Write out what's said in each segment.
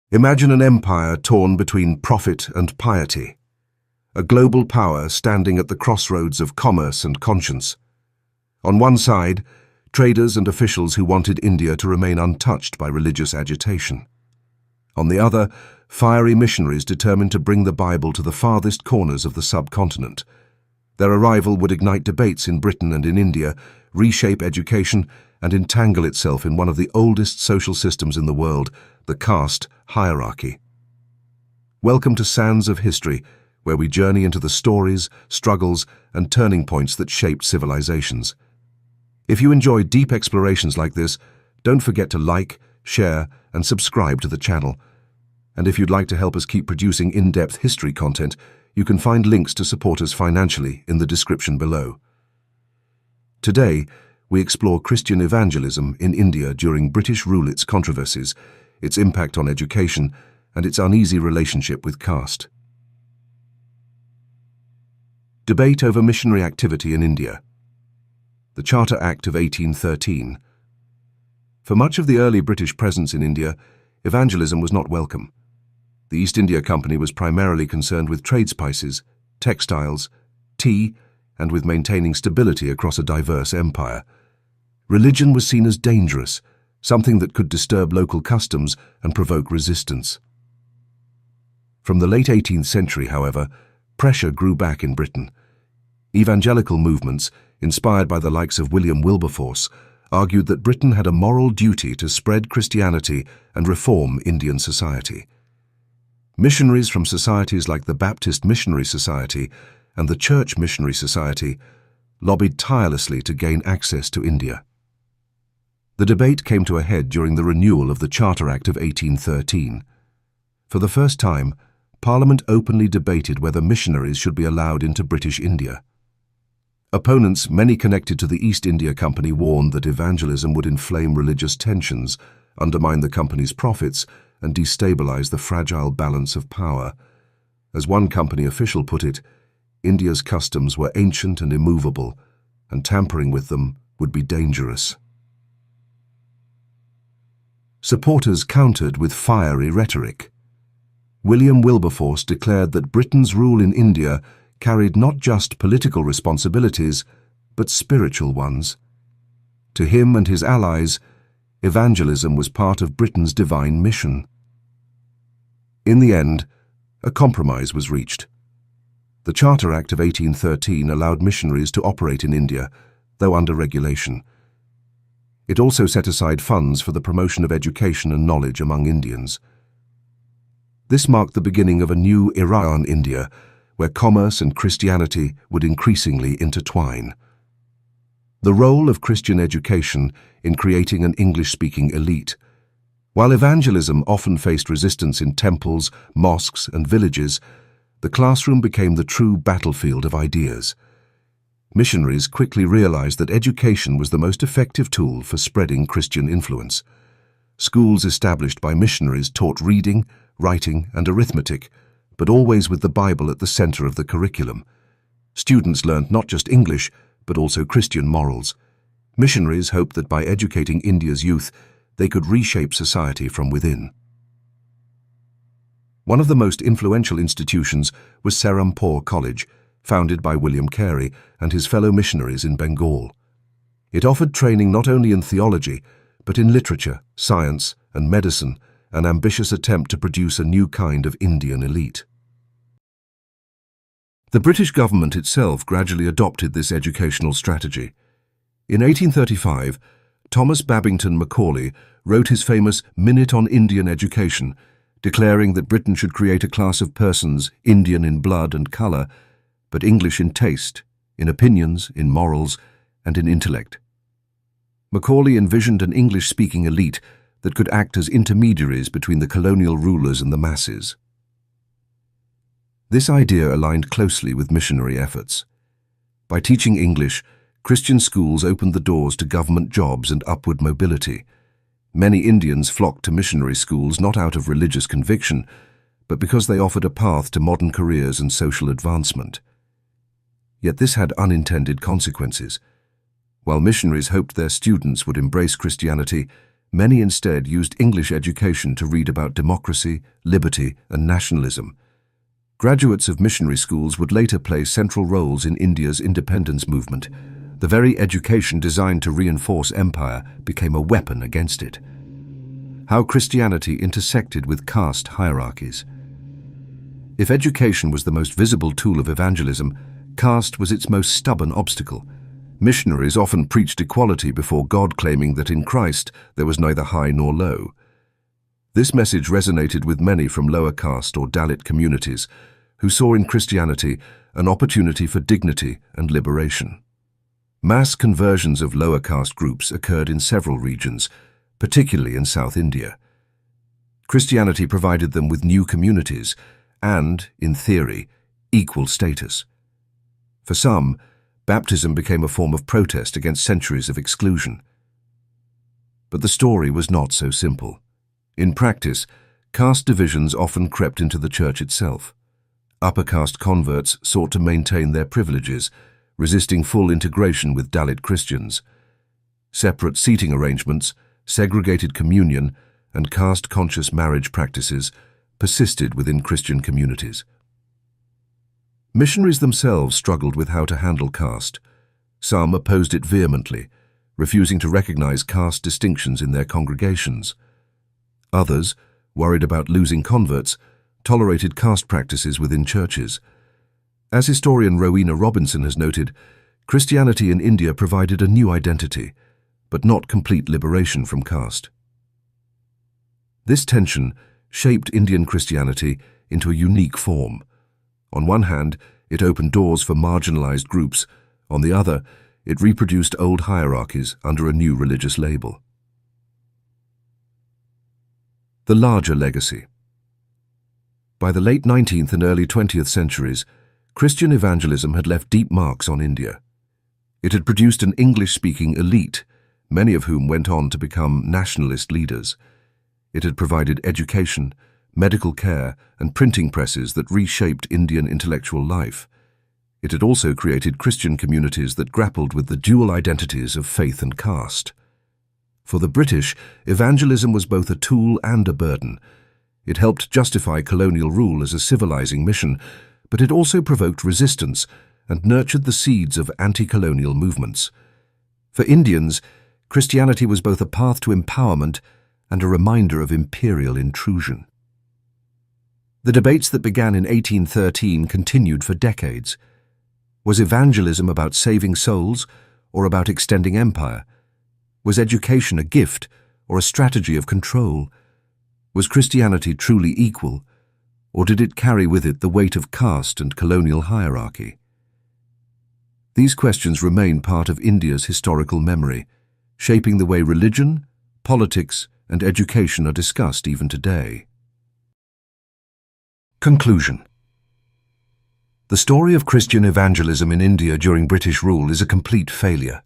Imagine an empire torn between profit and piety, a global power standing at the crossroads of commerce and conscience. On one side, traders and officials who wanted India to remain untouched by religious agitation. On the other, fiery missionaries determined to bring the Bible to the farthest corners of the subcontinent. Their arrival would ignite debates in Britain and in India, reshape education, and entangle itself in one of the oldest social systems in the world, the caste hierarchy. Welcome to Sands of History, where we journey into the stories, struggles, and turning points that shaped civilizations. If you enjoy deep explorations like this, don't forget to like, share, and subscribe to the channel. And if you'd like to help us keep producing in-depth history content, you can find links to support us financially in the description below. Today, we explore Christian evangelism in India during British rule, its controversies, its impact on education, and its uneasy relationship with caste. Debate over missionary activity in India. The Charter Act of 1813. For much of the early British presence in India, evangelism was not welcome. The East India Company was primarily concerned with trade spices, textiles, tea, and with maintaining stability across a diverse empire. Religion was seen as dangerous, something that could disturb local customs and provoke resistance. From the late 18th century, however, pressure grew back in Britain. Evangelical movements, inspired by the likes of William Wilberforce, argued that Britain had a moral duty to spread Christianity and reform Indian society. Missionaries from societies like the Baptist Missionary Society and the Church Missionary Society lobbied tirelessly to gain access to India. The debate came to a head during the renewal of the Charter Act of 1813. For the first time, Parliament openly debated whether missionaries should be allowed into British India. Opponents, many connected to the East India Company, warned that evangelism would inflame religious tensions, undermine the company's profits, and destabilize the fragile balance of power. As one company official put it, India's customs were ancient and immovable, and tampering with them would be dangerous. Supporters countered with fiery rhetoric. William Wilberforce declared that Britain's rule in India carried not just political responsibilities, but spiritual ones. To him and his allies, evangelism was part of Britain's divine mission. In the end, a compromise was reached. The Charter Act of 1813 allowed missionaries to operate in India, though under regulation. It also set aside funds for the promotion of education and knowledge among Indians. This marked the beginning of a new era in India, where commerce and Christianity would increasingly intertwine. The role of Christian education in creating an English-speaking elite. While evangelism often faced resistance in temples, mosques, and villages, the classroom became the true battlefield of ideas. Missionaries quickly realized that education was the most effective tool for spreading Christian influence. Schools established by missionaries taught reading, writing, and arithmetic, but always with the Bible at the center of the curriculum. Students learned not just English, but also Christian morals. Missionaries hoped that by educating India's youth, they could reshape society from within. One of the most influential institutions was Serampore College, founded by William Carey and his fellow missionaries in Bengal. It offered training not only in theology, but in literature, science, and medicine, an ambitious attempt to produce a new kind of Indian elite. The British government itself gradually adopted this educational strategy. In 1835, Thomas Babington Macaulay wrote his famous Minute on Indian Education, declaring that Britain should create a class of persons Indian in blood and colour, but English in taste, in opinions, in morals, and in intellect. Macaulay envisioned an English-speaking elite that could act as intermediaries between the colonial rulers and the masses. This idea aligned closely with missionary efforts. By teaching English, Christian schools opened the doors to government jobs and upward mobility. Many Indians flocked to missionary schools not out of religious conviction, but because they offered a path to modern careers and social advancement. Yet this had unintended consequences. While missionaries hoped their students would embrace Christianity, Many instead used English education to read about democracy, liberty, and nationalism. Graduates of missionary schools would later play central roles in India's independence movement. The very education designed to reinforce empire became a weapon against it. How Christianity intersected with caste hierarchies. If education was the most visible tool of evangelism, caste was its most stubborn obstacle. Missionaries often preached equality before God, claiming that in Christ there was neither high nor low. This message resonated with many from lower caste or Dalit communities, who saw in Christianity an opportunity for dignity and liberation. Mass conversions of lower caste groups occurred in several regions, particularly in South India. Christianity provided them with new communities and, in theory, equal status. For some, baptism became a form of protest against centuries of exclusion. But the story was not so simple. In practice, caste divisions often crept into the church itself. Upper caste converts sought to maintain their privileges, resisting full integration with Dalit Christians. Separate seating arrangements, segregated communion, and caste-conscious marriage practices persisted within Christian communities. Missionaries themselves struggled with how to handle caste. Some opposed it vehemently, refusing to recognize caste distinctions in their congregations. Others, worried about losing converts, tolerated caste practices within churches. As historian Rowena Robinson has noted, Christianity in India provided a new identity, but not complete liberation from caste. This tension shaped Indian Christianity into a unique form. On one hand, it opened doors for marginalized groups. On the other, it reproduced old hierarchies under a new religious label. The larger legacy. By the late 19th and early 20th centuries, Christian evangelism had left deep marks on India. It had produced an English-speaking elite, many of whom went on to become nationalist leaders. It had provided education, medical care, and printing presses that reshaped Indian intellectual life. It had also created Christian communities that grappled with the dual identities of faith and caste. For the British, evangelism was both a tool and a burden. It helped justify colonial rule as a civilizing mission, but it also provoked resistance and nurtured the seeds of anti-colonial movements. For Indians, Christianity was both a path to empowerment and a reminder of imperial intrusion. The debates that began in 1813 continued for decades. Was evangelism about saving souls or about extending empire? Was education a gift or a strategy of control? Was Christianity truly equal, or did it carry with it the weight of caste and colonial hierarchy? These questions remain part of India's historical memory, shaping the way religion, politics, and education are discussed even today. Conclusion. The story of Christian evangelism in India during British rule is a complete failure.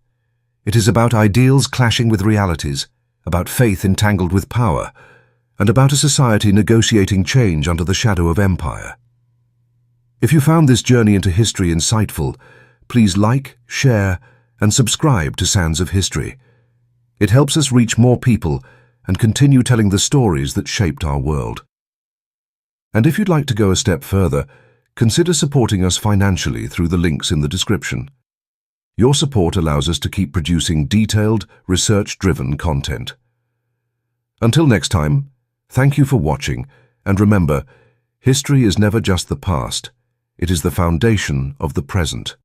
It is about ideals clashing with realities, about faith entangled with power, and about a society negotiating change under the shadow of empire. If you found this journey into history insightful, please like, share, and subscribe to Sands of History. It helps us reach more people and continue telling the stories that shaped our world. And if you'd like to go a step further, consider supporting us financially through the links in the description. Your support allows us to keep producing detailed, research-driven content. Until next time, thank you for watching, and remember, history is never just the past, it is the foundation of the present.